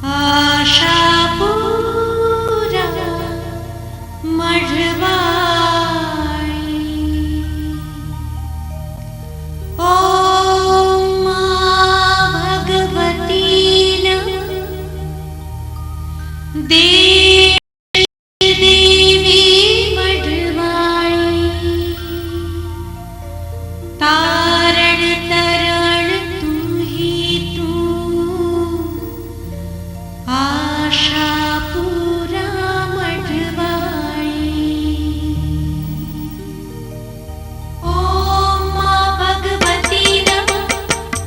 આશાપુરા મઢવાળી ઓમ ભગવતી દેવી મઢવાળી તારણ તરણ તું હી તું આશાપુરા મઢવાળી ઓમ ભગવતી નમઃ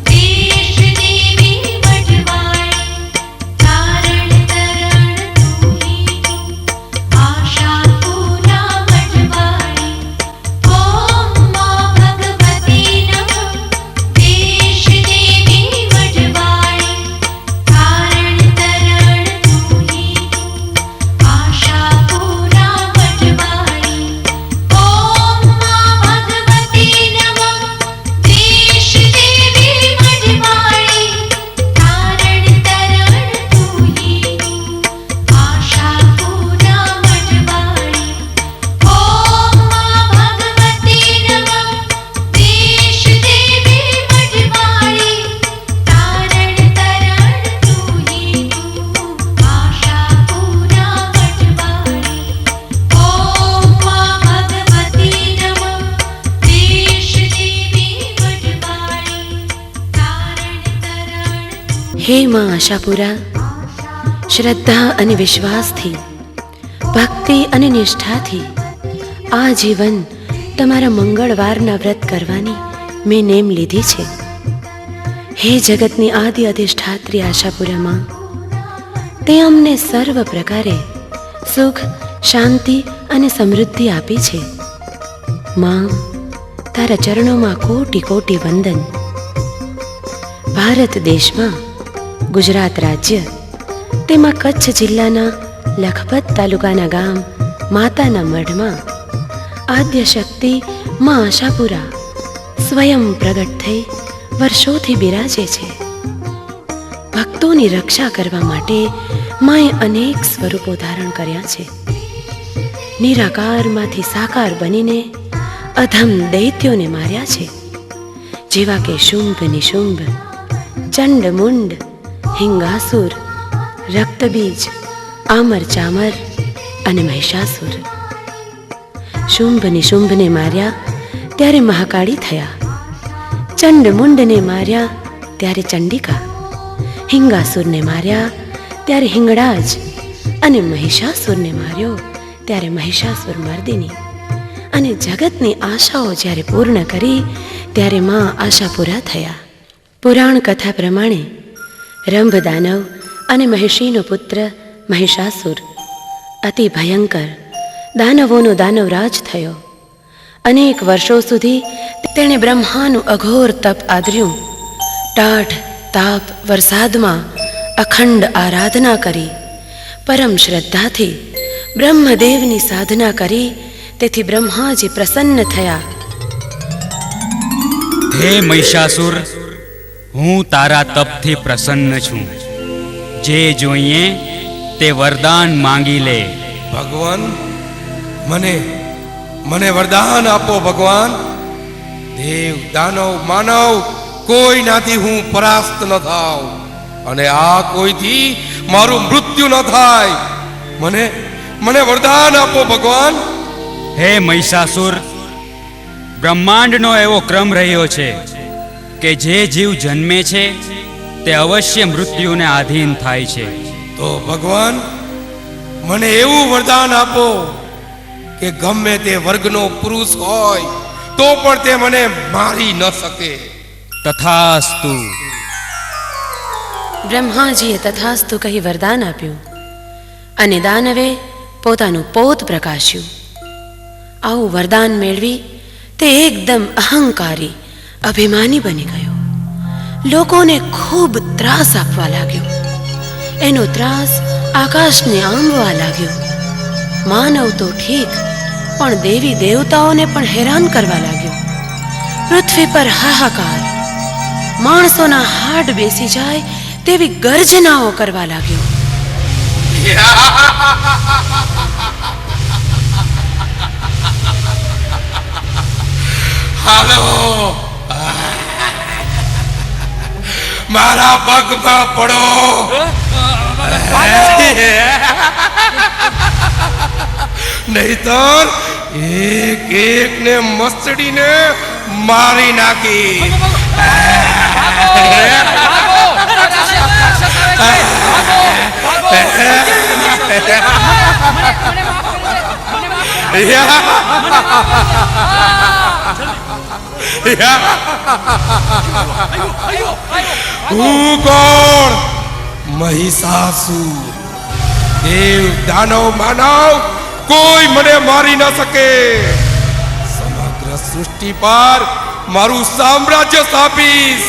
દેશ દેવી મઢવાળી તારણ તરણ તું હી તું આશાપુરા મઢવાળી ઓમ ભગવતી નમઃ દેશ દેવી મઢવાળી તારણ તરણ તું હી તું આશાપુરા મઢવાળી ઓમ ભગવતી નમઃ દેશ દેવી મઢવાળી તારણ તરણ તું હી તું આશાપુરા મઢવાળી ઓમ ભગવતી નમઃ દેશ દેવી મઢવાળી તારણ તરણ તું હી તું આશાપુરા મઢવાળી ઓમ ભગવતી નમઃ દેશ દેવી મઢવાળી તારણ તરણ હે માં આશાપુરા, શ્રદ્ધા અને વિશ્વાસથી, ભક્તિ અને નિષ્ઠાથી આ જીવન તમારા મંગળવારના વ્રત કરવાની મેં નેમ લીધી છે. હે જગતની આદિ અધિષ્ઠાત્રી આશાપુરામાં, તે અમને સર્વ પ્રકારે સુખ, શાંતિ અને સમૃદ્ધિ આપી છે. માં, તારા ચરણોમાં કોટી કોટી વંદન. ભારત દેશમાં ગુજરાત રાજ્ય, તેમાં કચ્છ જિલ્લાના લખપત તાલુકાના ગામ માતાના મઢમાં આદ્ય શક્તિ માં આશાપુરા સ્વયં પ્રગટ થઈ વર્ષોથી બિરાજે છે. ભક્તોની રક્ષા કરવા માટે માએ અનેક સ્વરૂપો ધારણ કર્યા છે. નિરાકારમાંથી સાકાર બનીને અધમ દૈત્યોને માર્યા છે, જેવા કે શુંભ નિશુંભ, ચંડ મુંડ, હિંગાસુર, રક્તબીજ, આમર ચામર અને મહિષાસુર. શુંભ નિશુંભને માર્યા ત્યારે મહાકાળી થયા, ચંડ મુંડને માર્યા ત્યારે ચંડિકા, હિંગાસુરને માર્યા ત્યારે હિંગળાજ અને મહિષાસુરને માર્યો ત્યારે મહિષાસુર મર્દિની. અને જગતની આશાઓ જ્યારે પૂર્ણ કરી ત્યારે માં આશાપુરા થયા. પુરાણ કથા પ્રમાણે રંભ દાનવ અને મહિષીનો પુત્ર મહિષાસુર અતિ ભયંકર દાનવોનો દાનવરાજ થયો. અનેક વર્ષો સુધી તેણે બ્રહ્માનું અઘોર તપ આદર્યું. ટાઢ તાપ વરસાદમાં અખંડ આરાધના કરી, પરમ શ્રદ્ધાથી બ્રહ્મદેવની સાધના કરી. તેથી બ્રહ્માજી પ્રસન્ન થયા. હે મહિષાસુર, હું તારા તપથી પ્રસન્ન છું. જે જોઈએ તે વરદાન માંગી લે. ભગવાન, મને વરદાન આપો ભગવાન. દેવ, દાનવ, માનવ કોઈનાથી હું પરાસ્ત ન થાવ અને આ કોઈથી મારું મૃત્યુ ન થાય. મને વરદાન આપો ભગવાન. હે મહિષાસુર, બ્રહ્માંડનો એવો ક્રમ રહ્યો છે કે જે જીવ જન્મે છે તે અવશ્ય મૃત્યુને આધીન થાય છે. તો ભગવાન, મને એવું વરદાન આપો કે ગમે તે વર્ગનો પુરુષ હોય તો પણ તે મને મારી ન શકે. તથાસ્તુ. બ્રહ્માજીએ તથાસ્તુ કહી વરદાન આપ્યું અને દાનવે પોતાનું પોત પ્રકાશ્યું. આવું વરદાન મેળવી તે એકદમ અહંકારી, અભિમાની બની ગયો. લોકોને ખૂબ ત્રાસ આપવા લાગ્યો. એનો ત્રાસ આકાશને આંબવા લાગ્યો. માનવ તો ઠીક, પણ દેવી દેવતાઓને પણ હેરાન કરવા લાગ્યો. પૃથ્વી પર હાહાકાર, માણસોના હાડ બેસી જાય તેવી ગર્જનાઓ કરવા લાગ્યો. હાલો, મારા પગમાં પડો. નહીતર એક એક ને મસડીને મારી નાખી. હું કોણ? મહિષાસુર. દેવ દાનવ માનવ કોઈ મને મારી ન શકે. સમગ્ર સૃષ્ટિ પર મારું સામ્રાજ્ય સ્થાપીશ.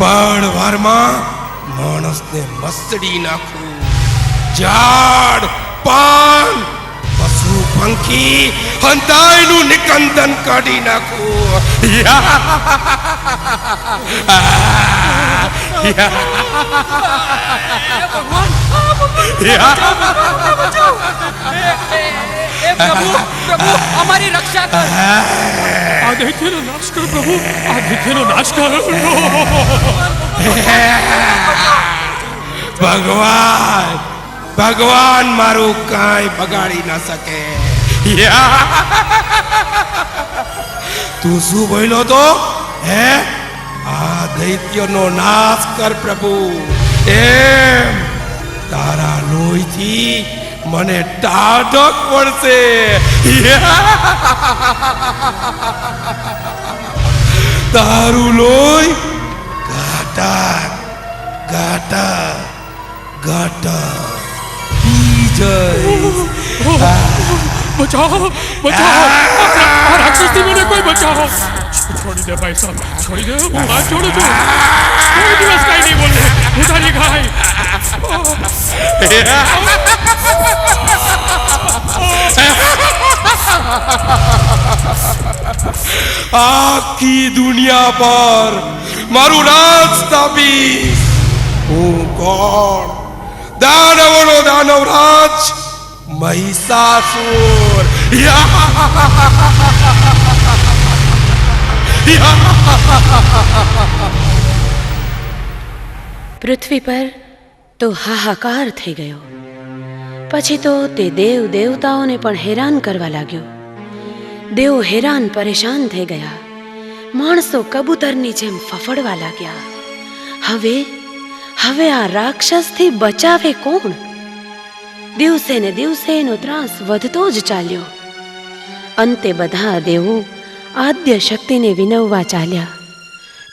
પણ વારમાં માણસને મસડી નાખું. ઝાડ પાન પશુ પંખી હંતાઈનું નિકંદન કાઢી નાખું. અમારી રક્ષા કર. આ દૈત્યનો નાશ કર પ્રભુ, આ દૈત્યનો નાશ કર. ભગવાન ભગવાન મારું કાંઈ બગાડી ન શકે. તું શું બોલ્યો તો? હે, આ દૈત્યનો નાશ કર પ્રભુ. એમ તારા લોહીથી મને ટાઢક પડશે. તારું લોહી ઘાટા ઘાટા ઘાટા પી જઈશ. બચાવો, બચાવો, આ રાક્ષસથી મને કોઈ બચાવો. છોડી દે ભાઈ સાહેબ, છોડી દે. હું હાથ જોડું છું. કોઈ દિવસ કઈ નહીં બોલે. હું તારી ગાય. આખી દુનિયા પર મારું રાજ સ્થાપીશ. હું કોણ? દાનવોનો દાનવ રાજ મહિષાસુર. પૃથ્વી પર તો હાહાકાર થઈ ગયો. પછી તો તે દેવ દેવતાઓને પણ હેરાન કરવા લાગ્યો. દેવો હેરાન પરેશાન થઈ ગયા. માણસો કબૂતરની જેમ ફફડવા લાગ્યા. હવે હવે આ રાક્ષસથી બચાવે કોણ? દિવસે ને દિવસે એનો ત્રાસ વધતો જ ચાલ્યો. અંતે બધા દેવો આદ્ય શક્તિને વિનવવા ચાલ્યા.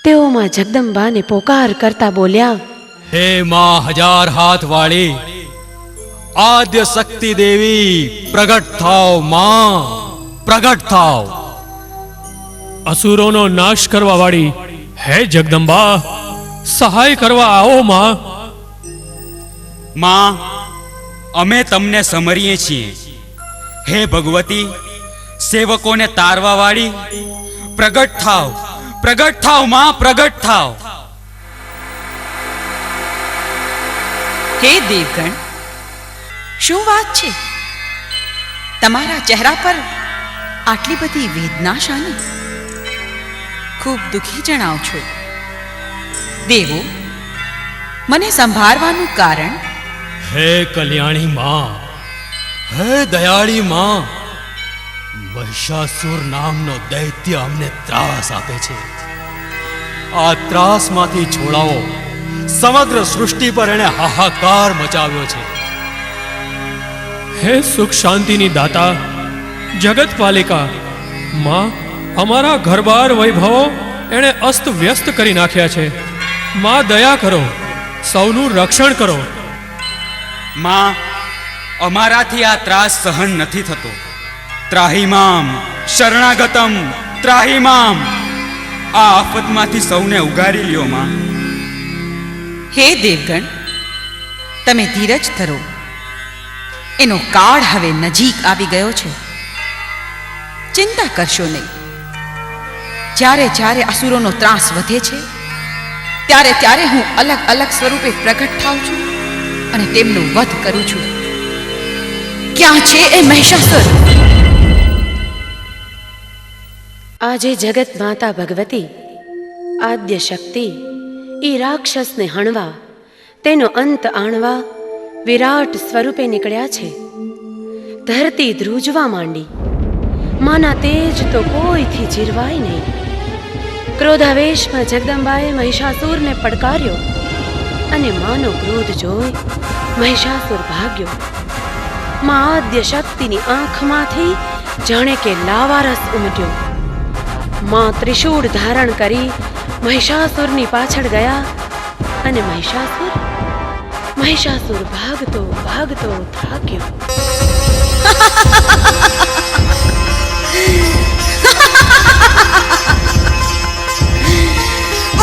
તેઓમાં જગદંબાને પોકાર કરતા બોલ્યા, હે માં હજાર હાથ વાળી, આદ્ય શક્તિ દેવી, પ્રગટ થાવ માં, પ્રગટ થાવ. અસુરોનો નાશ કરવા વાળી હે જગદંબા, સહાય કરવા આવો માં. માં, અમે તમને સમરીએ છીએ. હે ભગવતી, સેવકોને તારવા વાળી, પ્રગટ થાવ, પ્રગટ થાવ માં, પ્રગટ થાવ. હે દેવગણ, શું વાત છે? તમારા ચહેરા પર આટલી બધી વેદના શાની? ખૂબ દુઃખી જણાવ છો. દેવો, મને સંભાળવાનું કારણ? હે કલ્યાણી માં, હે દયાળી માં, મહિષાસુર નામનો દૈત્ય અમને ત્રાસ આપે છે. આ ત્રાસમાંથી છોડાવો. સમગ્ર સૃષ્ટિ પર એણે હાહાકાર મચાવ્યો છે. હે સુખ શાંતિની દાતા, જગત પાલિકા માં, અમારા ઘરબાર વૈભવો એણે અસ્ત વ્યસ્ત કરી નાખ્યા છે. માં દયા કરો, સૌનું રક્ષણ કરો. માં, અમારાથી આ ત્રાસ સહન નથી થતો. ત્રાહિમામ શરણાગતમ ત્રાહિમામ. આ આફતમાંથી સૌને ઉગારી લ્યો માં. હે દેવગણ, તમે ધીરજ ધરો. એનો કાળ હવે નજીક આવી ગયો છે. ચિંતા કરશો નહીં. જ્યારે જ્યારે અસુરોનો ત્રાસ વધે છે, ત્યારે ત્યારે હું અલગ અલગ સ્વરૂપે પ્રગટ થાઉં છું અને તેમનો વધ કરું છું. ક્યાં છે એ મહિષાસુર? આજે જગત માતા ભગવતી આદ્ય શક્તિ એ રાક્ષસને હણવા, તેનો અંત આણવા વિરાટ સ્વરૂપે નીકળ્યા છે. ધરતી ધ્રુજવા માંડી. માના તેજ તો કોઈથી જીરવાય નહીં. ક્રોધાવેશમાં જગદંબાએ મહિષાસુરને પડકાર્યો અને માનો ક્રોધ જોઈ મહિષાસુર ભાગ્યો. મા આદ્ય શક્તિની આંખમાંથી જાણે કે લાવારસ ઉમટ્યો. મા ત્રિશૂળ ધારણ કરી મહિષાસુરની પાછળ ગયા અને મહિષાસુર ભાગતો ભાગતો થાક્યો.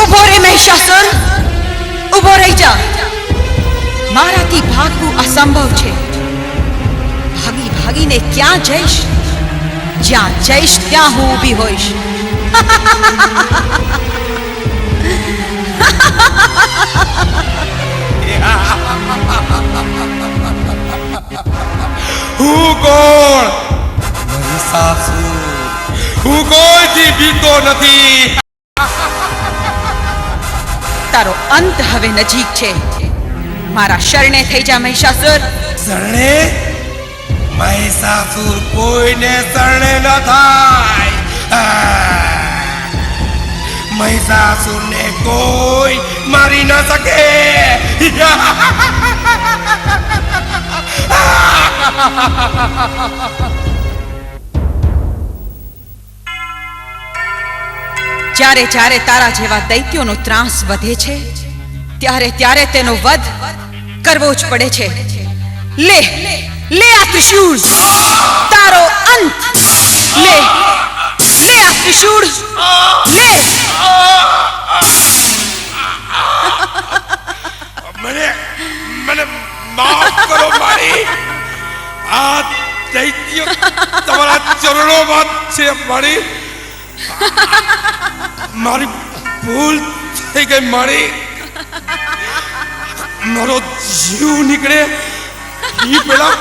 ઉભો રે મહિષાસુર, ઉભો રહી જા. મારાથી ભાગવું અસંભવ છે. ભાગી ભાગીને ક્યાં જઈશ? જ્યાં જઈશ ત્યાં હું ઊભી હોઈશ. હું કોણ? મહિષાસુર. હું કોઈથી બીતો નથી. તારો અંત હવે નજીક છે. મારા શરણે થઈ જા મહિષાસુર. શરણે? મહિષાસુર કોઈને શરણે ન થાય. મહિષાસુરને કોઈ મારી ન શકે. જ્યારે જ્યારે તારા જેવા દૈત્યોનો ત્રાસ વધે છે, ત્યારે ત્યારે તેનો વધ કરવો જ પડે છે. લે લે આ ત્રિશૂળ, તારો અંત. લે લે આ ત્રિશૂળ, લે. મને માફ કરો મારી. આ દૈત્ય તમારા ચરણોમાં છે મારી. મારી ભૂલ થઈ ગઈ મારી. મારો જીવ નીકળે એ પેલા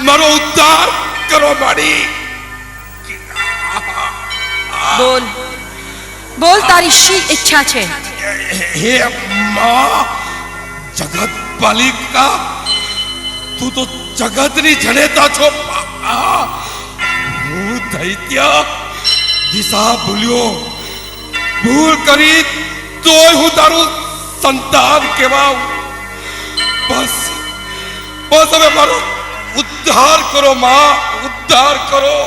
મારો ઉદ્ધાર કરો મારી. બોલ બોલ, તારી શી ઈચ્છા છે? હે મા જગત પાલિકા, તું તો જગતની જનેતા છો. હું દૈત્ય દિશા ભૂલ્યો, ભૂલ કરી તોય હું તારું સંતાન કહેવાઉં. બસ બસ હવે મારો ઉદ્ધાર કરો મા, ઉદ્ધાર કરો.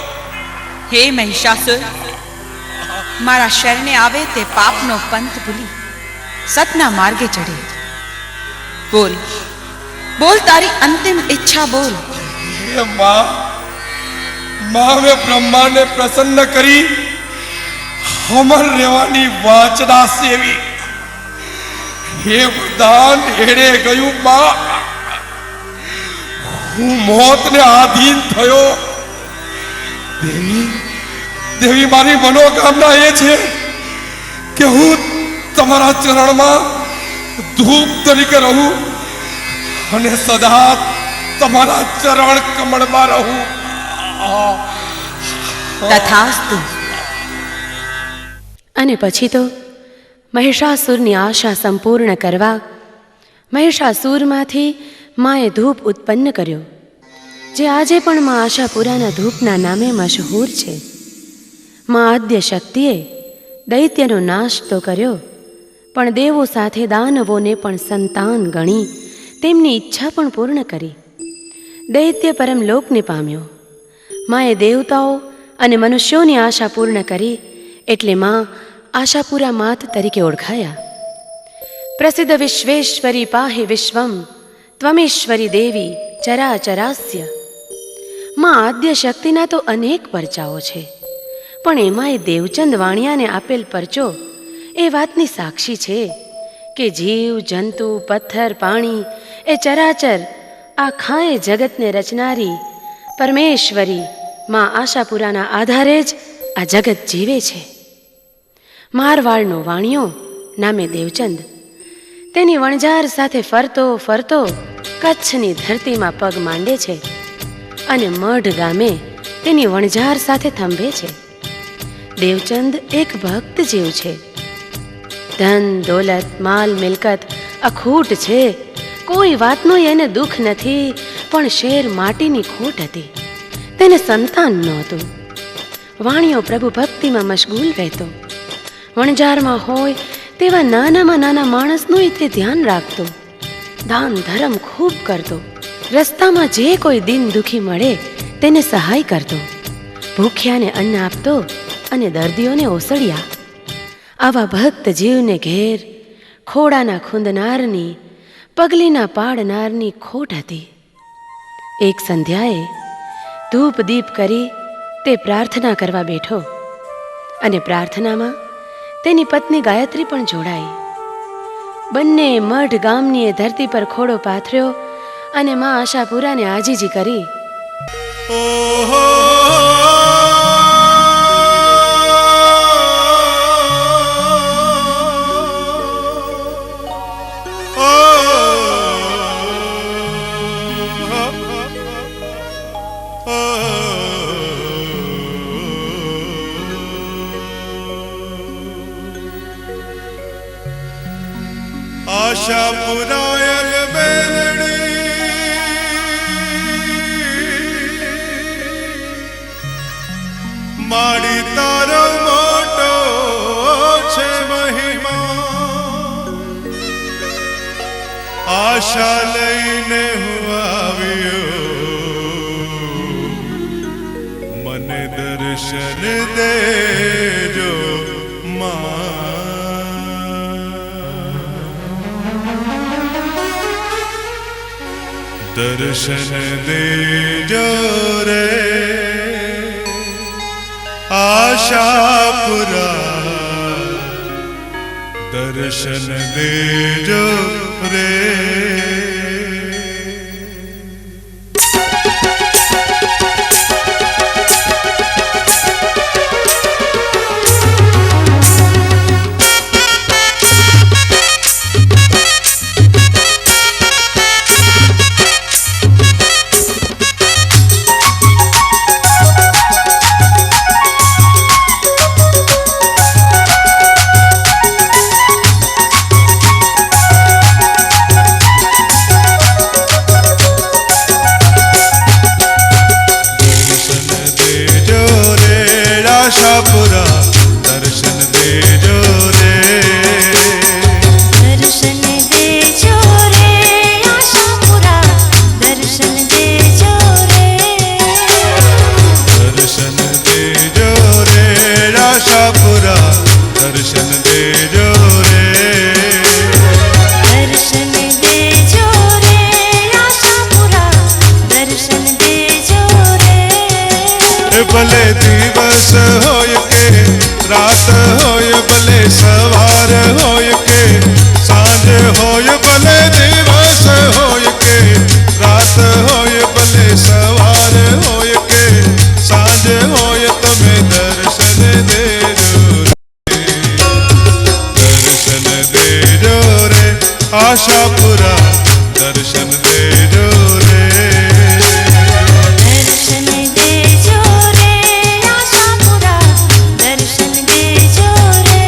હે મહિષાસુર, મારા શરણે આવે તે પાપનો પંથ ભૂલી સતના માર્ગે ચડે. બોલ બોલ, તારી અંતિમ ઈચ્છા બોલ. હે મા, મેં બ્રહ્માને પ્રસન્ન કરી અમર રહેવાની વાચના સેવી. હે વરદાન એડે ગયું મા. હું મોતને આધીન થયો. દેવી મારી મનોકામના એ છે કે હું તમારા ચરણમાં ધૂપ તરીકે રહું અને સદા તમારા ચરણ કમળમાં રહું. તથાસ્તુ. અને પછી તો મહિષાસુરની આશા સંપૂર્ણ કરવા મહિષાસુરમાંથી માએ ધૂપ ઉત્પન્ન કર્યો, જે આજે પણ મા આશાપુરાના ધૂપના નામે મશહૂર છે. મા આદ્ય શક્તિએ દૈત્યનો નાશ તો કર્યો, પણ દેવો સાથે દાનવોને પણ સંતાન ગણી તેમની ઈચ્છા પણ પૂર્ણ કરી. દૈત્ય પરમલોકને પામ્યો. માએ દેવતાઓ અને મનુષ્યોની આશા પૂર્ણ કરી, એટલે મા આશાપુરા માત તરીકે ઓળખાયા. પ્રસિદ્ધ વિશ્વેશ્વરી પાહે વિશ્વમ ત્વમેશ્વરી દેવી ચરાચરાસ્ય. મા આદ્ય શક્તિના તો અનેક પરચાઓ છે, પણ એમાં એ દેવચંદ વાણિયાને આપેલ પરચો એ વાતની સાક્ષી છે કે જીવ જંતુ પથ્થર પાણી એ ચરાચર આખાએ જગતને રચનારી પરમેશ્વરી મા આશાપુરાના આધારે જ આ જગત જીવે છે. મારવાડનો વાણિયો નામે દેવચંદ તેની વણઝાર સાથે ફરતો ફરતો કચ્છની ધરતીમાં પગ માંડે છે અને મઢ ગામે તેની વણઝાર સાથે થંભે છે. દેવચંદ એક ભક્ત જેવ છે. ધન દોલત માલ મિલકત અખૂટ છે. કોઈ વાતનું એને દુઃખ નથી, પણ શેર માટીની ખોટ હતી. તેને સંતાન નહોતું. વાણિયો પ્રભુ ભક્તિમાં મશગુલ રહેતો. વણઝારમાં હોય તેવા નાનામાં નાના માણસનું તે ધ્યાન રાખતો. દાન ધર્મ ખૂબ કરતો. રસ્તામાં જે કોઈ દિન દુખી મળે તેને સહાય કરતો. ભૂખ્યાને અન્ન આપતો અને દર્દીઓને ઓસળ્યા. આવા ભક્ત જીવને ઘેર ખોડાના ખૂંદનારની પગલીના પાડનારની ખોટ હતી. એક સંધ્યાએ ધૂપ દીપ કરી તે પ્રાર્થના કરવા બેઠો અને પ્રાર્થનામાં તેની પત્ની ગાયત્રી પણ જોડાઈ. બંને મઢ ગામની એ ધરતી પર ખોડો પાથર્યો અને માં આશાપુરાને આજીજી કરી. આશા પુરાયલ બેલડી માડી તારો મોટો છે મહિમા. આશા લઈને હું આવ્યો, મને દર્શન દેજો મા. દર્શન દેજો રે આશાપુરા, દર્શન દેજો રે. આશાપુરા દર્શન દેજો રે. દર્શન દેજો રે આશાપુરા, દર્શન દેજો રે. દર્શન દેજો રે આશાપુરા, દર્શન દેજો રે. દર્શન દેજો રે આશાપુરા, દર્શન દેજો રે. ભલે દિવસ હોય કે રાત હોય, ભલે સવાર હોય કે સાંજ હોય, ભલે દિવસ હોય કે રાત હોય, ભલે સવાર હોય કે સાંજ હોય, તમે દર્શન દેજો રે. દર્શન દેજો રે આશાપુરા, દર્શન દેજો રે. દર્શન દેજો રે આશાપુરા, દર્શન દેજો રે.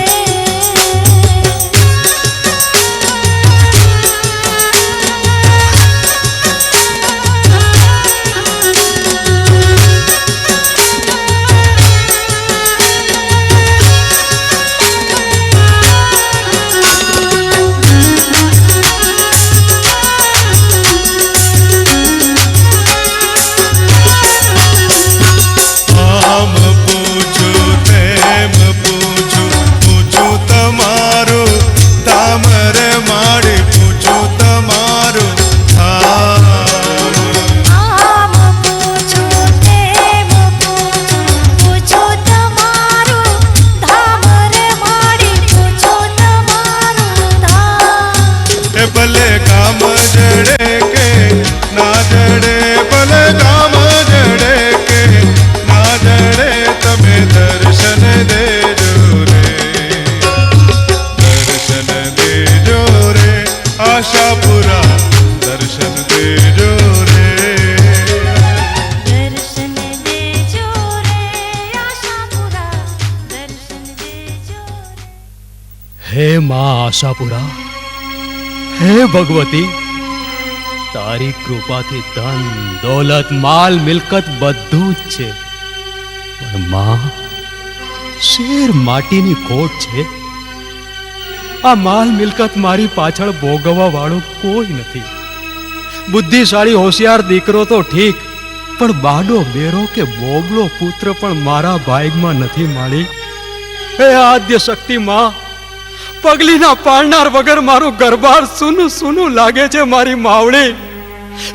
હે માં આશાપુરા, હે ભગવતી, તારી કૃપાથી ધન દોલત માલ મિલકત બધું જ છે, પણ માં શેર માટીની ખોટ છે. આ માલ મિલકત મારી પાછળ ભોગવવા વાળું કોઈ નથી. બુદ્ધિશાળી હોશિયાર દીકરો તો ઠીક, પણ બાડો બેરો કે બોબડો પુત્ર પણ મારા ભાગ્યમાં નથી માળી. હે આદ્ય શક્તિ માં, પગલીના પાળનાર વગર મારું ગરબાર સૂનું સૂનું લાગે છે મારી માવડી.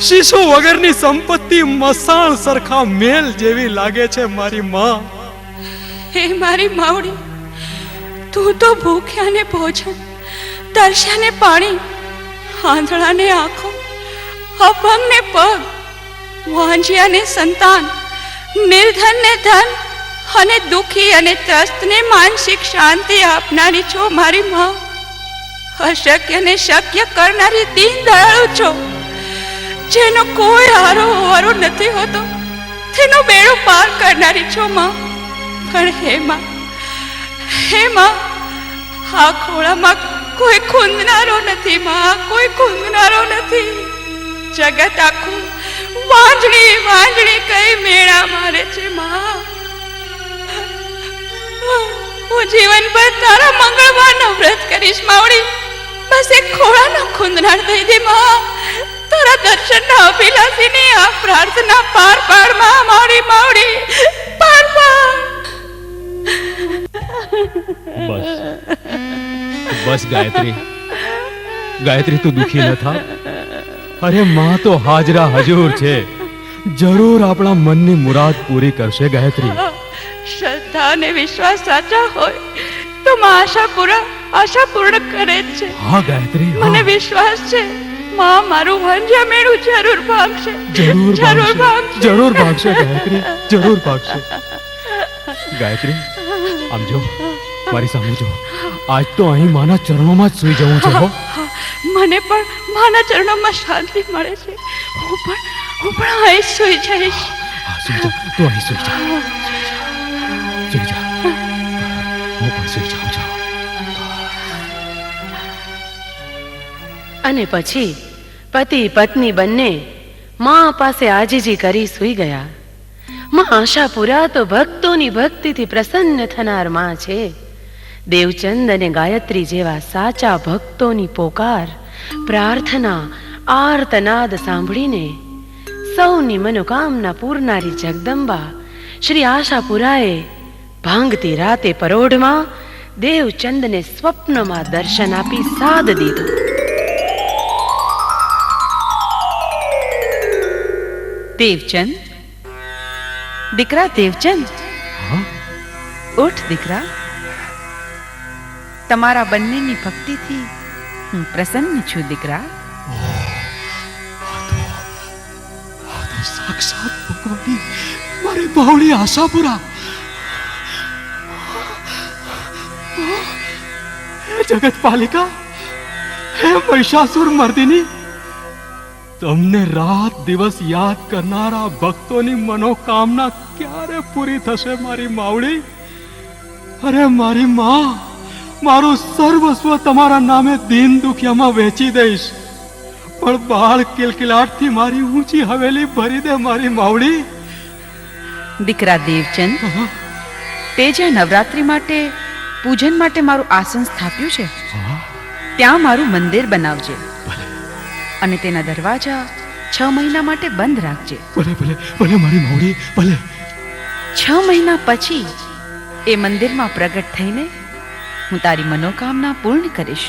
શીશો વગરની સંપત્તિ મસાણ સરખા મેલ જેવી લાગે છે મારી માં. હે મારી માવડી, તું તો ભૂખ્યાને ભોજન, તરસ્યાને પાણી, આંધળાને આંખો, અપંગને પગ, વાંજિયાને સંતાન, નિર્ધનને ધન અને દુખી અને ત્રસ્તને માનસિક શાંતિ આપનારી છો મારી માં. અશક્યને શક્ય કરનારી દીન દયાળુ છો, જેનો કોઈ હારો હોવારો નથી હોતો તેનો બેડો પાર કરનારી છો માં. પણ હે માં, આ ખોળામાં કોઈ ખૂંદનારો નથી માં, કોઈ ખૂંદનારો નથી. જગત આખું વાંજણી વાંજણી કઈ મેળા મારે છે માં. હું જીવન પર તારા મંગળવારનો વ્રત કરીશ માવડી. બસ એક ખોળાનો ખૂંદનાર થઈ દે માં. તારા દર્શનના અભિલાષીની આ પ્રાર્થના પાર પાડ માં મારી માવડી, પાર પાડ. બસ બસ ગાયત્રી, ગાયત્રી તું દુખી ન થા. અરે માં તો હાજરા હજૂર છે, જરૂર આપણા મનની મુરાદ પૂરી કરશે ગાયત્રી. શ્રદ્ધા અને વિશ્વાસ સાચા હોય તો માં આશા પૂર્ણ કરે જ છે. હા ગાયત્રી, મને વિશ્વાસ છે માં મારું વંજ્યા મેળું જરૂર ભાગશે, જરૂર ભાગશે ગાયત્રી, જરૂર ભાગશે. ગાયત્રી, આમ જો, મારી સામે જો. આજ તો અહીં માના ચરણોમાં જ સૂઈ જવું છે. હો, મને પણ માના ચરણોમાં શાંતિ મળે છે. હું પણ અહીં સૂઈ જઈશ. સૂઈ જા, તું અહીં સૂઈ જા, સૂઈ જા. હું પણ સૂઈ જાઉં છું. અને પછી પતિ પત્ની બંને માં પાસે આજીજી કરી સૂઈ ગયા. માં આશાપુરા તો ભક્તોની ભક્તિથી પ્રસન્ન થનાર માં છે. દેવચંદ અને ગાયત્રી જેવા સાચા ભક્તોની પોકાર, પ્રાર્થના, આર્તનાદ સાંભળીને સૌની મનોકામના પૂરનારી જગદંબા શ્રી આશાપુરાએ ભાંગતી રાતે પરોઢમાં દેવચંદને સ્વપ્નમાં દર્શન આપી સાદ દીધું. દેવચંદ, દીકરા દેવચંદ, ઉઠ દીકરા. તમારા બંનેની ભક્તિથી હું પ્રસન્ન છું દીકરા. સાક્ષાત ભગવતી મારી બાવળી આશાપુરા. હે જગતપાલિકા, હે મહિષાસુર મર્દિની, તમને રાત દિવસ યાદ કરનારા ભક્તોની મનોકામના ક્યારે પૂરી થશે મારી માવળી? અરે મારી માં, મારું સર્વસ્વ તમારા નામે દીન દુખિયામાં વહેંચી દઈશ, પણ બાળ કિલકિલાટથી મારી ઊંચી હવેલી ભરી દે મારી માવડી. દીકરા દેવચંદ, તે જ્યાં નવરાત્રિ માટે પૂજન માટે મારું આસન સ્થાપ્યું છે ત્યાં મારું મંદિર બનાવજે અને તેના દરવાજા 6 મહિના માટે બંધ રાખજે. ભલે ભલે ભલે મારી માવડી, ભલે. 6 મહિના પછી એ મંદિરમાં પ્રગટ થઈને હું તારી મનોકામના પૂર્ણ કરીશ.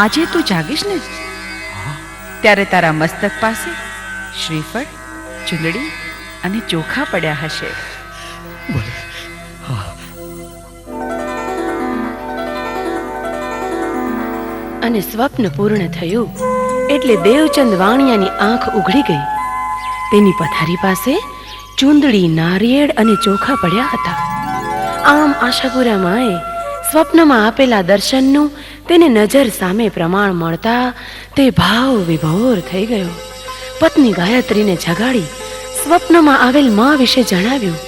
આજે તું જાગીશ ને ત્યારે તારા મસ્તક પાસે શ્રીફળ, ચૂંદડી અને ચોખા પડ્યા હશે. ભલે. અને સ્વપ્ન પૂર્ણ થયું એટલે દેવચંદ વાણિયાની આંખ ઉઘડી ગઈ. તેની પથારી પાસે ચૂંદડી, નારિયેળ અને ચોખા પડ્યા હતા. આમ આશાપુરા માએ સ્વપ્નમાં આપેલા દર્શનનું તેને નજર સામે પ્રમાણ મળતા તે ભાવ વિભોર થઈ ગયો. પત્ની ગાયત્રીને જગાડી સ્વપ્નમાં આવેલ માં વિશે જણાવ્યું.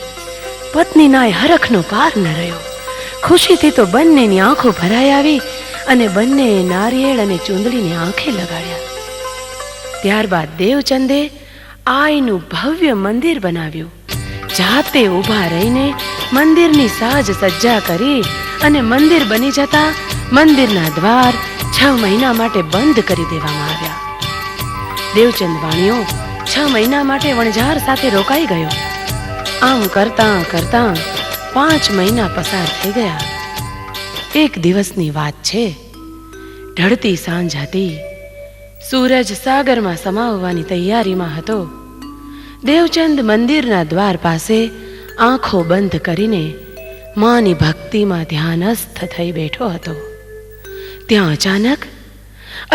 પત્નીનાય હરખનો પાર ન રહ્યો. ખુશીથી તો બંનેની આંખો ભરાઈ આવી અને બંને નારિયેળ અને ચૂંદડીને આંખે લગાડ્યા. ત્યારબાદ દેવચંદે આઈનું ભવ્ય મંદિર બનાવ્યું. જાતે ઊભા રહીને મંદિરની સાજ સજ્જા કરી અને મંદિર બની જતા મંદિરના દ્વાર 6 મહિના માટે બંધ કરી દેવામાં આવ્યા. દેવચંદ વાણિયો 6 મહિના માટે વણઝાર સાથે રોકાઈ ગયો. આમ કરતાં કરતાં 5 મહિના પસાર થઈ ગયા. એક દિવસની વાત છે. ઢળતી સાંજ હતી. સૂરજ સાગરમાં સમાવવાની તૈયારીમાં હતો. દેવચંદ મંદિરના દ્વાર પાસે આંખો બંધ કરીને માની ભક્તિમાં ધ્યાનસ્થ થઈ બેઠો હતો. ત્યાં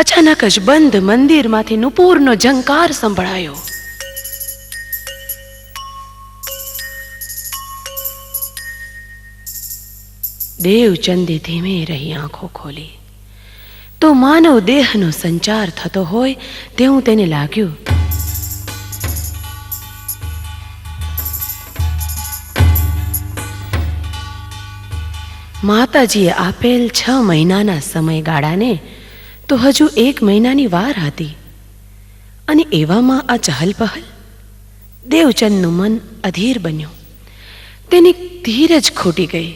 અચાનક જ બંધ મંદિરમાંથી નુપુરનો ઝંકાર સંભળાયો. દેવચંદે ધીમે રહી આંખો ખોલી તો માનવ દેહનો સંચાર થતો હોય તેવું તેને લાગ્યું. માતાજીએ આપેલ 6 મહિનાના સમયગાળાને તો હજુ 1 મહિનાની વાર હતી અને એવામાં આ ચહલપહલ. દેવચંદનું મન અધીર બન્યું. તેની ધીરજ ખોટી ગઈ.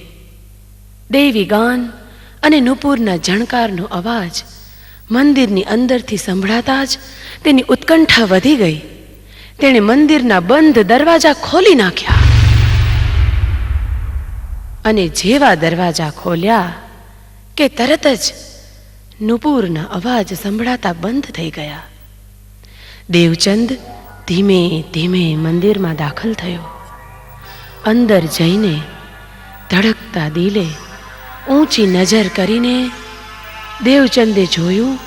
દૈવી ગાન અને નુપુરના ઝણકારનો અવાજ મંદિરની અંદરથી સંભળાતા જ તેની ઉત્કંઠા વધી ગઈ. તેણે મંદિરના બંધ દરવાજા ખોલી નાખ્યા અને જેવા દરવાજા ખોલ્યા કે તરત જ નુપુરના અવાજ સંભળાતા બંધ થઈ ગયા. દેવચંદ ધીમે ધીમે મંદિરમાં દાખલ થયો. અંદર જઈને ધડકતા દિલે ઊંચી નજર કરીને દેવચંદે જોયું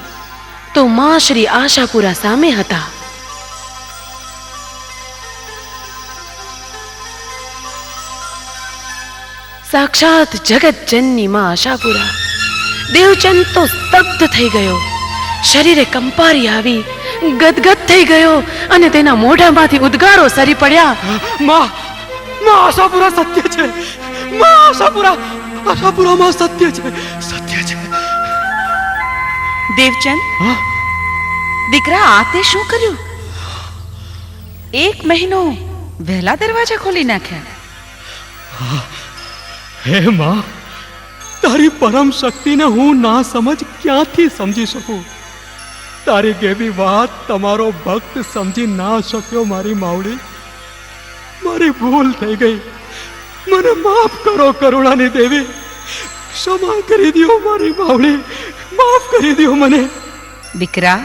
તો માં શ્રી આશાપુરા સામે હતા. સાક્ષાત જગતજનની માં આશાપુરા. દેવચંદ તો સ્તબ્ધ થઈ ગયો. શરીરે કંપારી આવી, ગદગદ થઈ ગયો અને તેના મોઢામાંથી ઉદ્ગારો સરી પડ્યા. માં આશાપુરા સત્ય છે. માં આશાપુરામાં સત્ય છે. દેવચંદ, દીકરા, આ તે શું કર્યું? 1 મહિનો વહેલા દરવાજા ખોલી નાખ્યા. હે માં, તારી પરમ શક્તિને હું ના સમજ ક્યાંથી સમજી શકું? તારી કેવી વાત તમારો ભક્ત સમજી ના શક્યો. મારી માવડી, મારી ભૂલ થઈ ગઈ. મને માફ કરો કરુણાની દેવી. ક્ષમા કરી દો મારી માવડી, માફ કરી દો મને. દીકરા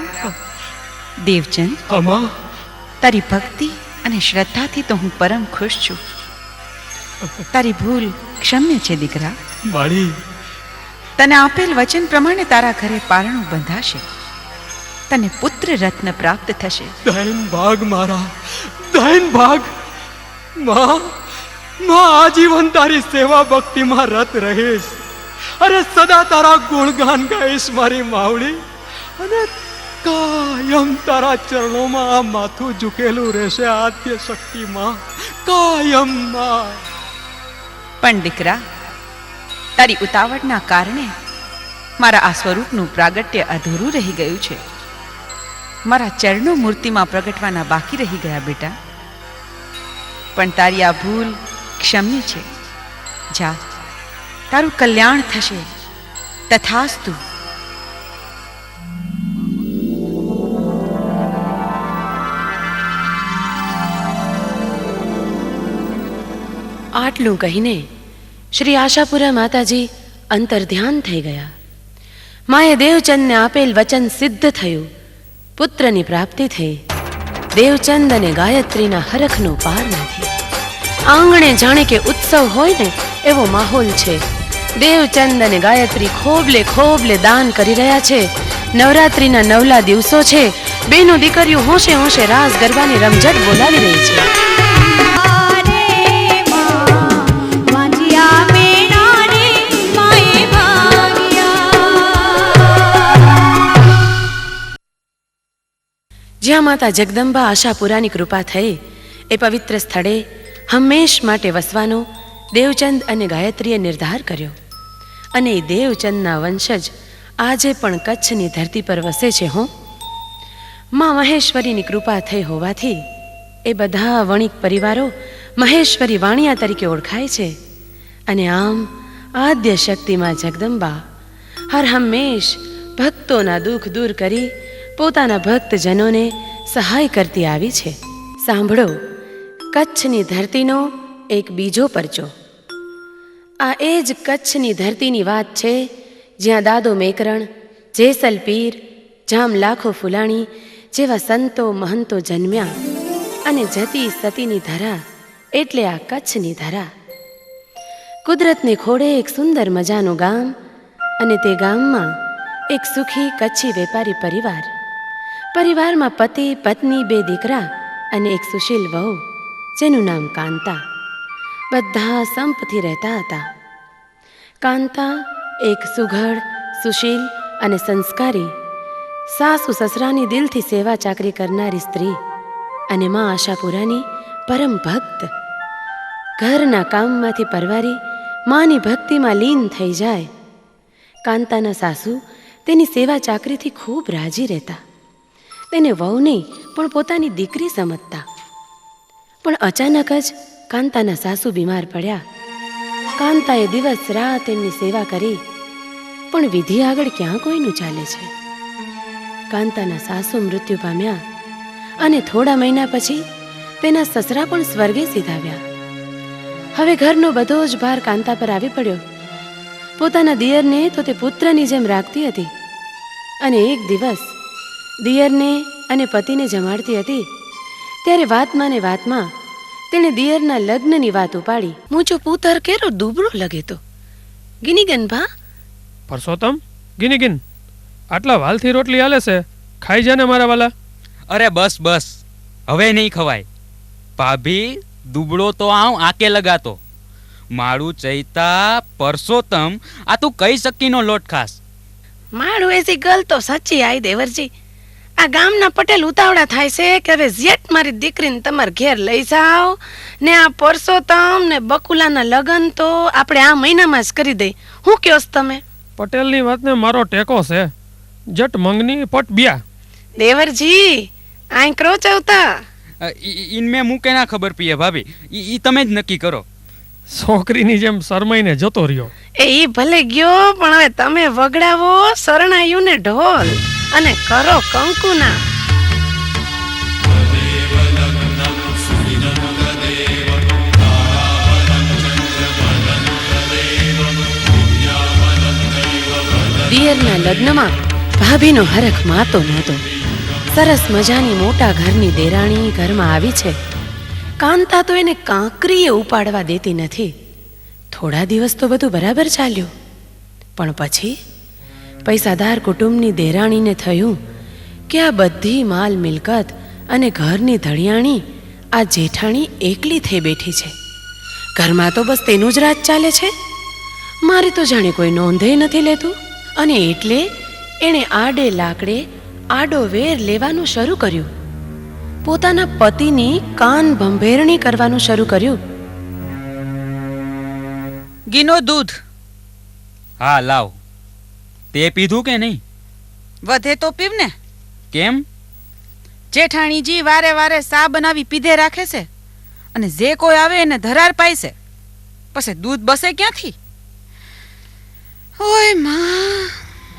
દેવચંદ, અમા, તારી ભક્તિ અને શ્રદ્ધાથી તો હું પરમ ખુશ છું. તારી ભૂલ ક્ષમ્ય છે દીકરા. માળી, તને આપેલ વચન પ્રમાણે તારા ઘરે પારણું બંધાશે. તને પુત્ર રત્ન પ્રાપ્ત થશે. દૈન ભાગ મારા, દૈન ભાગ. માં, આજીવન તારી સેવા ભક્તિમાં રત રહીશ. અરે સદા તારા ગુણગાન ગાઈશ મારી માવડી. અને કાયમ તારા ચરણોમાં આ માથું ઝૂકેલું રહેશે આદ્ય શક્તિ માં, કાયમ માં. પણ દીકરા, તારી ઉતાવળના કારણે મારા આ સ્વરૂપનું પ્રાગટ્ય અધૂરું રહી ગયું છે. મારા ચરણો મૂર્તિમાં પ્રગટવાના બાકી રહી ગયા બેટા. પણ તારી આ ભૂલ ક્ષમ્ય છે. જા, તારું કલ્યાણ થશે. તથાસ્તુ. આટલું કહીને શ્રી આશાપુરા માતાજી અંતર્ધ્યાન થઈ ગયા. માએ દેવચંદને આપેલ વચન સિદ્ધ થયું. પુત્રની પ્રાપ્તિ થઈ. દેવચંદ અને ગાયત્રીના હરખનો પાર નથી. આંગણે જાણે કે ઉત્સવ હોય ને એવો માહોલ છે. દેવચંદ અને ગાયત્રી ખોબલે દાન કરી રહ્યા છે. નવરાત્રિના 9લા દિવસો છે. બેનો દીકરીઓ હોંશે હોંશે રાસ ગરબાની રમઝટ બોલાવી રહી છે. જ્યાં માતા જગદંબા આશાપુરાની કૃપા થઈ એ પવિત્ર સ્થળે હંમેશ માટે વસવાનો દેવચંદ અને ગાયત્રીએ નિર્ધાર કર્યો. અને એ દેવચંદના વંશજ આજે પણ કચ્છની ધરતી પર વસે છે. માં મહેશ્વરીની કૃપા થઈ હોવાથી એ બધા વણિક પરિવારો મહેશ્વરી વાણિયા તરીકે ઓળખાય છે. અને આમ આદ્ય શક્તિમાં જગદંબા હર હંમેશ ભક્તોના દુઃખ દૂર કરી પોતાના ભક્તજનોને સહાય કરતી આવી છે. સાંભળો કચ્છની ધરતીનો એક બીજો પરચો. આ એ જ કચ્છની ધરતીની વાત છે જ્યાં દાદો મેકરણ, જેસલ પીર, જામ લાખો ફુલાણી જેવા સંતો મહંતો જન્મ્યા. અને જતી સતીની ધરા એટલે આ કચ્છની ધરા. કુદરતને ખોડે એક સુંદર મજાનું ગામ, અને તે ગામમાં એક સુખી કચ્છી વેપારી પરિવાર. પરિવારમાં પતિ પત્ની, 2 દીકરા અને એક સુશીલ વહુ જેનું નામ કાંતા. બધા સંપથી રહેતા હતા. કાંતા એક સુઘડ, સુશીલ અને સંસ્કારી, સાસુ સસરાની દિલથી સેવા ચાકરી કરનારી સ્ત્રી અને માં આશાપુરાની પરમ ભક્ત. ઘરના કામમાંથી પરવારી માની ભક્તિમાં લીન થઈ જાય. કાંતાના સાસુ તેની સેવા ચાકરીથી ખૂબ રાજી રહેતા. તેને વહુ નહીં પણ પોતાની દીકરી સમજતા. પણ અચાનક જ કાંતાના સાસુ બીમાર પડ્યા. કાંતાએ દિવસ રાત એમની સેવા કરી, પણ વિધિ આગળ ક્યાં કોઈનું ચાલે છે. કાંતાના સાસુ મૃત્યુ પામ્યા અને થોડા મહિના પછી તેના સસરા પણ સ્વર્ગે સિધાવ્યા. હવે ઘરનો બધો જ ભાર કાંતા પર આવી પડ્યો. પોતાના દિયરને તો તે પુત્રની જેમ રાખતી હતી. અને એક દિવસ દિયરને અને પતિને જમાડતી હતી ત્યારે વાતમાં ને વાતમાં તેણે દિયરના લગ્નની વાત ઉપાડી. મૂચો પૂતર કેરો દુબળો લગે તો ગિનીગન ભા. પરસોત્તમ, ગિનીગિન, આટલા વાલથી રોટલી હાલે છે, ખાઈ જાને મારા વાલા. અરે બસ બસ, હવે નહીં ખવાય. ભાભી, દુબળો તો આંકે લગાતો. મારું ચૈતા, પરસોત્તમ, આ તું કઈ શક્કીનો લોટ ખાસ? મારું એસી ગલ તો સાચી આઈ દેવરજી. આ ગામના પટેલ ઉતાવળા થાય છે કે હવે જેટ મારી દીકરીને તમાર ઘેર લઈ જાઓ ને આ પરસોત્તમ ને બકુલાના લગ્ન તો આપણે આ મહિનામાં જ કરી દઈ. હું કયો તમે? પટેલની વાતને મારો ટેકો છે. જટ મંગની પટ બ્યા. દેવરજી આંકરો ચવતા ઇનમે મૂકે ના ખબર પીએ ભાભી. ઈ તમે જ નક્કી કરો. છોકરીની જેમ શરમાઈને જતો રહ્યો. એ ભલે ગયો, પણ હવે તમે વગડાવો શરણાયું ને ઢોલ અને કરો કંકુના. દિયરના લગ્નમાં ભાભીનો હરખ માતો નહોતો. સરસ મજાની મોટા ઘરની દેરાણી ઘરમાં આવી છે. કાંતા તો એને કાંકરીએ ઉપાડવા દેતી નથી. થોડા દિવસ તો બધું બરાબર ચાલ્યું, પણ પછી પૈસાદાર કુટુંબની દેરાણીને થયું કે આ બધી માલ મિલકત અને ઘરની ધડિયાણી આ જેઠાણી એકલી થઈ બેઠી છે. ઘરમાં તો બસ તેનું જ રાજ ચાલે છે. મારી તો જાણે કોઈ નોંધે નથી લેતું. અને એટલે એણે આડે લાકડે આડો વેર લેવાનું શરૂ કર્યું. પોતાના પતિની કાન ભંભેરણી કરવાનું શરૂ કર્યું. ગીનો દૂધ હા લાવ. તે પીધું કે નહીં? વધે તો પીવ ને. કેમ? જેઠાણીજી વારે વારે સા બનાવી પીધે રાખે છે અને જે કોઈ આવે એને ધરાર પાય છે. પછી દૂધ બસે ક્યાંથી? ઓય માં,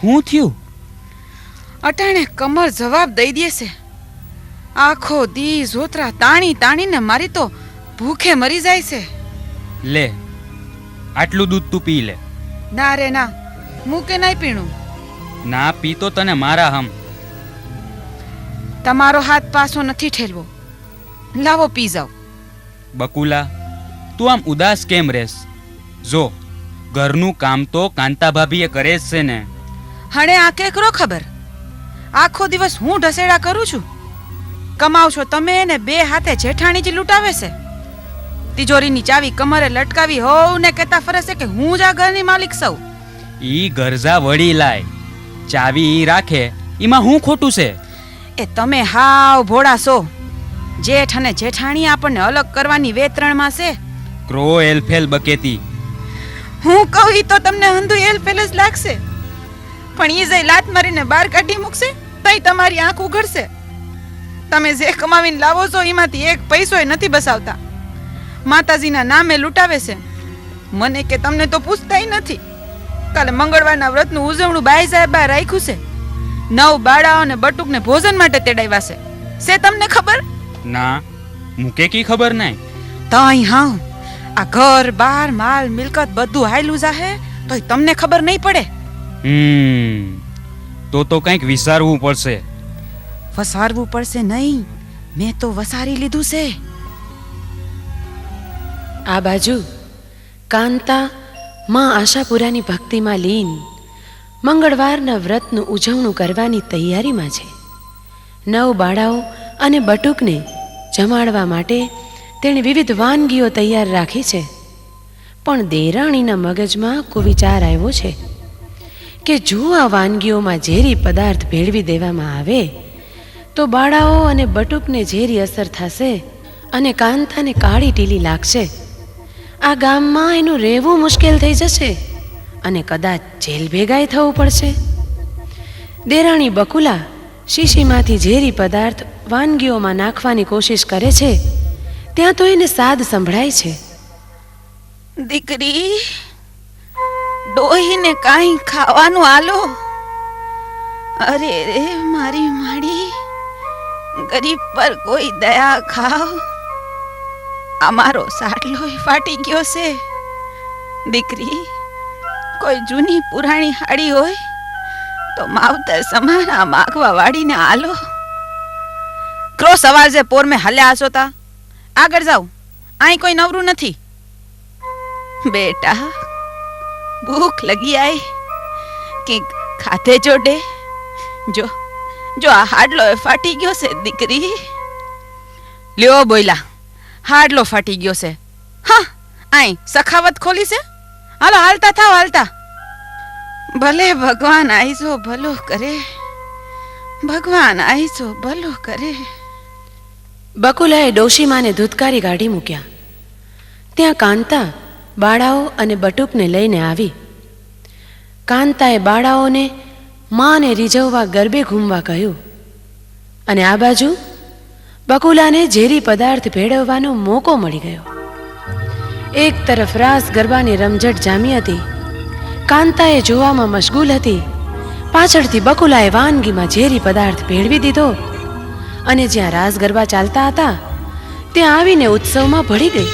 શું થયું? અટાણે કમર જવાબ દઈ દે છે. આખો દી જોતરા તાણી તાણીને મારી તો ભૂખે મરી જાય છે. લે, આટલું દૂધ તું પી લે. ના રે ના, મૂકે નહીં પીણું. ના પી તો તને મારા હમ. તમારો હાથ પાછો નથી ઠેલવો. લાવો પી જાઓ. બકુલા, તું આમ ઉદાસ કેમ રહેશ? જો, ઘરનું કામ તો કાંતા ભાભીએ કરે જ છે ને. હણે આ કે કરો ખબર? આખો દિવસ હું ઢસેડા કરું છું. કમાવ છો તમે ને 2 હાથે જેઠાણી જ લૂંટાવે છે. તિજોરીની ચાવી કમરે લટકાવી હોવ ને કહેતા ફરે છે કે હું જ આ ઘરની માલિક સૌ. ઈ ગરજા વળી લાય, ચાવી ઈ રાખે, એમાં હું ખોટું છે? એ તમે હાવ ભોળા છો. જેઠ અને જેઠાણી આપણને અલગ કરવાની વેતરણમાં છે. ક્રો એલફેલ બકેતી. હું કહું ઈ તો તમને અંધું એલ પેલેસ લાગશે, પણ ઈ જઈ લાત મારીને બહાર કાઢી મૂકશે તઈ તમારી આંખ ઉઘડશે. તમે જે કમાવીને લાવો છો એમાંથી એક પૈસોય નથી બસાવતા. માતાજીના નામે લૂંટાવે છે. મને કે તમને તો પૂછતાય નથી. કાલે મંગળવારના વ્રતનું ઉજવણું બાઈ સાહેબા રાખ્યું છે. 9 બાળાઓ અને બટુકને ભોજન માટે તેડાવ્યા છે તમને ખબર? ના, મુકે કી ખબર નહીં. તઈ હા, આ ઘર બાર માલ મિલકત બધું હાયલું જાહે તોય તમને ખબર નહીં પડે. તો કંઈક વિચારવું પડશે. વસારવું પડશે નહીં, મેં તો વસારી લીધું છે. આ બાજુ કાંતા માં આશાપુરાની ભક્તિમાં લીન મંગળવારના વ્રતનું ઉજવણું કરવાની તૈયારીમાં છે. 9 બાળાઓ અને બટુકને જમાડવા માટે તેણે વિવિધ વાનગીઓ તૈયાર રાખી છે. પણ દેરાણીના મગજમાં કુવિચાર આવ્યો છે કે જો આ વાનગીઓમાં ઝેરી પદાર્થ ભેળવી દેવામાં આવે તો બાળાઓ અને બટુકને ઝેરી અસર થશે અને કાંતાને કાળી ટીલી લાગશે. આ ગામમાં એનું રહેવું મુશ્કેલ થઈ જશે અને કદાચ જેલ ભેગાય થવું પડશે. દેરાણી બકુલા શીશીમાંથી ઝેરી પદાર્થ વાનગીઓમાં નાખવાની કોશિશ કરે છે ત્યાં તો એને સાદ સંભળાય છે. દીકરી, ડોહીને કાંઈ ખાવાનું આલો. અરે રે મારી માડી, ગરીબ પર કોઈ દયા ખાવ. અમારો સાટલો ફાટી ગયો છે. દીકરી, કોઈ જૂની પુરાણી હાડી હોય તો માવતર સમાન આ માગવા વાળીને આલો. ક્રોસ અવાજે પોર મેં હલ્યા હશો તા. આગળ જાઓ, અહીં કોઈ નવરું નથી. બેટા, ભૂખ લગી આઈ કે ખાધે જોડે. જો જો આ હાડલો ફાટી ગયો છે દીકરી. લ્યો બોયલા, હાડલો ફાટી ગયો છે. હા, આઈ સખાવત ખોલી છે. હાલો હાલતા થાવ, હાલતા. ભલે ભગવાન આઈજો ભલો કરે, ભગવાન આઈજો ભલો કરે. બકુલાએ ડોશીમાને ધૂતકારી કાઢી મૂક્યા. ત્યાં કાંતા બાળાઓ અને બટુકને લઈને આવી. કાંતાએ બાળાઓને માને રીઝવવા ગરબે ઘૂમવા કહ્યું અને આ બાજુ બકુલાને ઝેરી પદાર્થ ભેળવવાનો મોકો મળી ગયો. એક તરફ રાસ ગરબાની રમઝટ જામી હતી. કાંતાએ જોવામાં મશગુલ હતી. પાછળથી બકુલાએ વાનગીમાં ઝેરી પદાર્થ ભેળવી દીધો અને જ્યાં રાસ ગરબા ચાલતા હતા ત્યાં આવીને ઉત્સવમાં ભળી ગઈ.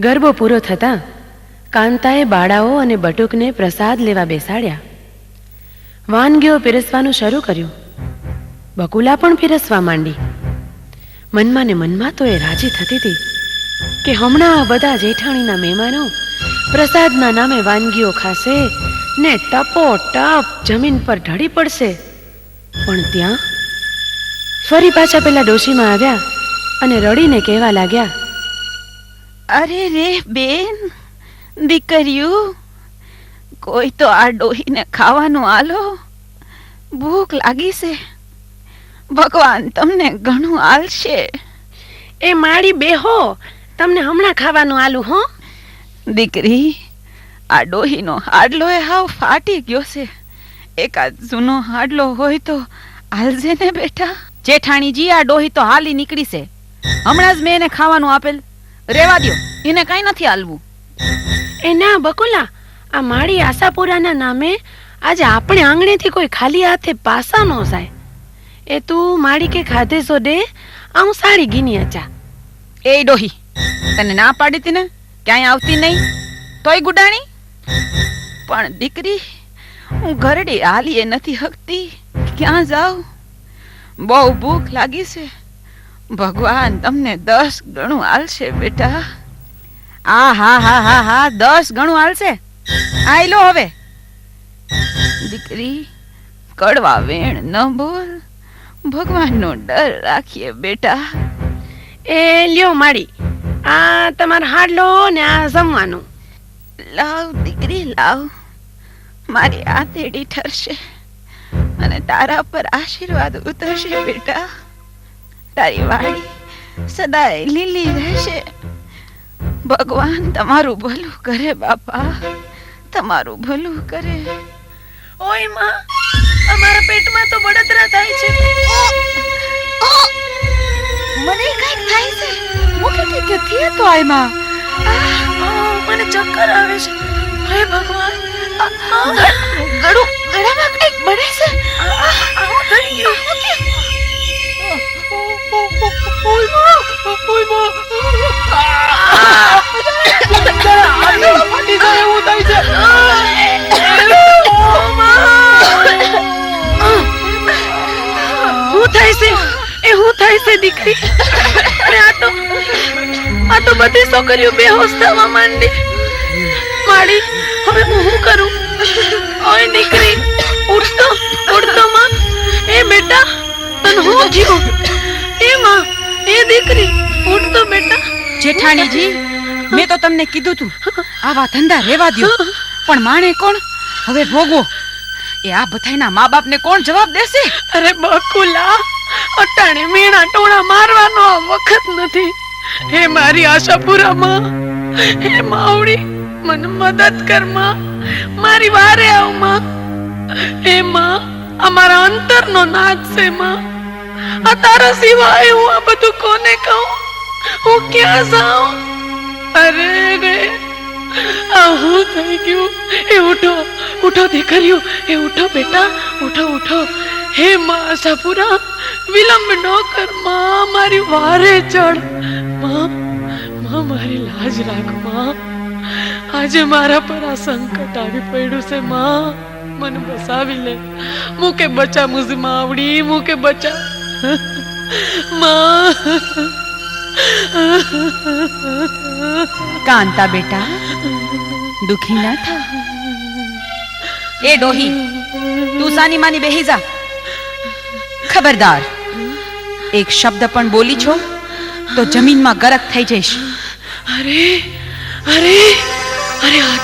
ગરબો પૂરો થતાં કાંતાએ બાળાઓ અને બટુકને પ્રસાદ લેવા બેસાડ્યા. વાનગીઓ પીરસવાનું શરૂ કર્યું. બકુલા પણ પીરસવા માંડી. મનમાં ને મનમાં તો એ રાજી થતી હતી કે હમણાં આ બધા જેઠાણીના મહેમાનો પ્રસાદના નામે વાનગીઓ ખાશે ને ટપો ટપ જમીન પર ઢળી પડશે. પણ ત્યાં ફરી પાછા પેલા ડોશીમાં આવ્યા અને રડીને કહેવા લાગ્યા, અરે રે બેન, દીકરીયું, કોઈ તો આ ડોહીને ખાવાનું આલો, ભૂખ લાગી છે. ભગવાન તમને ઘણું આલશે. એ મારી બેહો, તમને હમણાં ખાવાનું આલું. હો દીકરી, આ ડોહીનો હાડલો એ હાવ ફાટી ગયો છે. એકાદ જૂનો હાડલો હોય તો હાલજે ને બેટા. જેઠાણીજી, આ ડોહી તો હાલી નીકળી છે. હમણાં જ મેં એને ખાવાનું આપેલ. રેવા દ્યો, એને કઈ નથી હાલવું. એ ના બકુલા, આ માળી આશાપુરાના નામે આજે આપણે આંગણેથી કોઈ ખાલી હાથે પાસા ન જાય. એ તું માળી કે ખાધે સો દે, આમ સારી ગીની અચા. એ ડોહી, તને ના પાડી હતી ને ક્યાંય આવતી નહીં, તોય ગુડાણી. પણ દીકરી, હું ઘરડી હાલીએ નથી હકતી. ક્યાં જાઉં? બહુ ભૂખ લાગી છે. ભગવાન તમને 10 ગણું આલશે બેટા. હા હા હા હા હા 10 ગણું હાલશે. આઈ લો હવે. દીકરી, કડવા વેણ ન બોલ. ભગવાનનો ડર રાખીએ બેટા. એ લ્યો માળી, આ તમારો હાડલો ને આ જમવાનું. લાવ દીકરી, લાવ. મારી આતેડી ઠરશે અને તારા પર આશીર્વાદ ઉતરશે બેટા. તારી વાડી સદાય લીલી રહેશે. ભગવાન તમારું ભલું કરે બાપા, તમારું ભલું કરે. ઓય માં, અમારા પેટમાં તો બળતરા થાય છે. મને કઈક થાય છે. મુકે કે થયા તો આયમાં. મને ચક્કર આવે છે. હે ભગવાન, ગળામાં કઈક બળે છે. આવું થઈ ગયું. હું થાય છે દીકરી? અરે આ તો બધી છોકરીઓ બેહોશ થવા માંડી. માળી, હવે હું શું કરું? ઓય દીકરી, ઉઠતો માં. એ બેટા, તને હું થયું? એ માં, એ દીકરી, ઉઠતો બેટા. જેઠાણીજી, મેં તો તમને કીધું તું આવા ધંધા રેવા દ્યો. પણ માણે કોણ? હવે ભોગવો. એ આ બધાયના મા બાપને કોણ જવાબ દેશે? અરે બકુલા, અટાણે મીણા ટોણા મારવાનો આ વખત નથી. હે મારી આશાપુરા માં, હે માવડી, મને મદદ કર માં. મારી વારે આવ માં. હે માં, અમારા અંતરનો નાદ છે માં. આ તારા સિવાય હું આ બધું કોને કહું? હું ક્યાં જાઉં? અરે રે, આ હું થઈ ગયું. એ ઉઠો દીકરીઓ, એ ઉઠો બેટા, ઉઠો. હે માં આશાપુરા, વિલંબ ન કર માં. મારી વારે ચડ માં. મારી લાજ રાખ માં. આજે મારા પર આ સંકટ આવી પડ્યું છે માં. મને બસાવી લે. મુકે બચા મુઝ માવડી, મુકે બચા માં. કાંતા બેટા, દુખી ના થા. એ ડોહી, તું સાની માની બેહી જા. ખબરદાર, એક શબ્દ પણ બોલી છો તો જમીનમાં ગરક થઈ જઈશ. અરે આ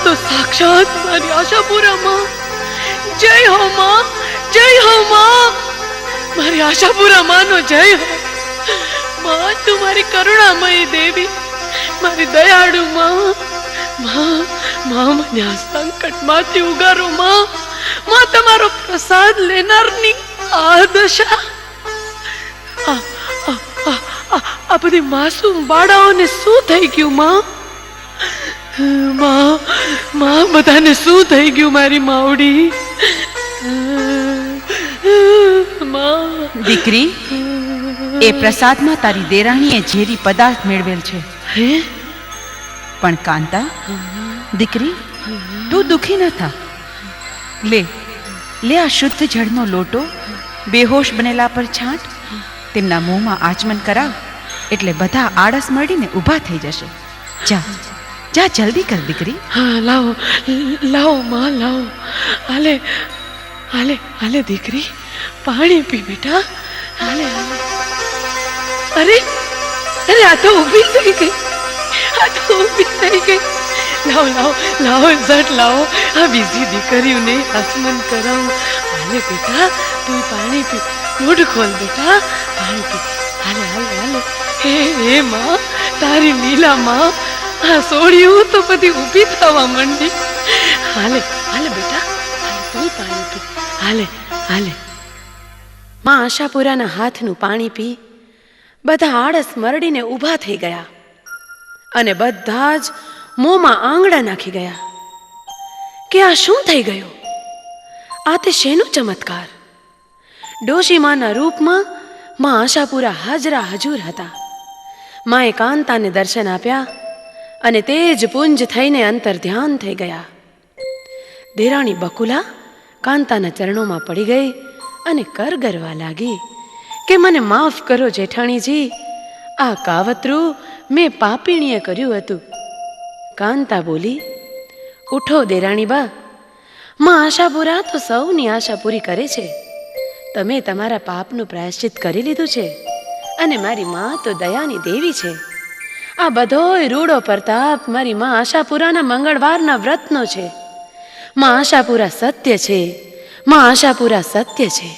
તો સાક્ષાત મારી આશાપુરા માં. જય હો માં, જય હો માં. મારી આશાપુરા માનો જય હો માં. તું મારી કરુણામયી દેવી, મારી દયાળુ માં. મને આ સંકટમાંથી ઉગારો માં. તમારો પ્રસાદ લેનારની આ દશા. આ બધી માસૂમ બાળાઓને શું થઈ ગયું માં? બધાને શું થઈ ગયું મારી માવડી? દીકરી, એ પ્રસાદમાં તારી દેરાણીએ ઝેરી પદાર્થ મેળવેલ છે. હે? પણ કાંતા, દીકરી, તું દુખી ન થા. લે લે આ શુદ્ધ જળનો લોટો બેહોશ બનેલા પર છાંટ. તેમના મોંમાં આચમન કરાવ એટલે બધા આળસ મળીને ઊભા થઈ જશે. જા જા, જલ્દી કર દીકરી. હા, લાવો લાવો માં, લાવો. હાલે હાલે હાલે દીકરી, પાણી પી બેટા. હાલે હાલે. અરે અરે, આ તો ઊભી થઈ ગઈ, આ તો ઊભી થઈ ગઈ. લાવો લાવો લાવો, ઝટ લાવો, આ બીજી દીકરીઓને આસમન કરાવો. હાલે બેટા, તું પાણી પી. મોઢ ખોલ બેટા, પાણી પી. હાલે હાલે હાલે. હે હે માં, તારી લીલા માં, આ સોળિયું તો બધી ઊભી થવા માંડી. હાલે હાલે બેટા, હાલે તું પાણી પી. હાલે હાલે. માં આશાપુરાના હાથનું પાણી પી બધા આળસ મરડીને ઊભા થઈ ગયા અને બધા જ મોંમાં આંગળા નાખી ગયા કે આ શું થઈ ગયું? આ તે શેનો ચમત્કાર? ડોશીમાના રૂપમાં માં આશાપુરા હાજરા હજુર હતા. માએ કાંતાને દર્શન આપ્યા અને તે જ પુંજ થઈને અંતર ધ્યાન થઈ ગયા. દેરાણી બકુલા કાંતાના ચરણોમાં પડી ગઈ અને કરગરવા લાગી કે મને માફ કરો જેઠાણીજી, આ કાવતરું મેં પાપીણીએ કર્યું હતું. કાંતા બોલી, ઉઠો દેરાણી બા, માં આશાપુરા તો સૌની આશા પૂરી કરે છે. તમે તમારા પાપનું પ્રાયશ્ચિત કરી લીધું છે અને મારી માં તો દયાની દેવી છે. આ બધોય રૂડો પ્રતાપ મારી માં આશાપુરાના મંગળવારના વ્રતનો છે. માં આશાપુરા સત્ય છે, માં આશાપુરા સત્ય છે.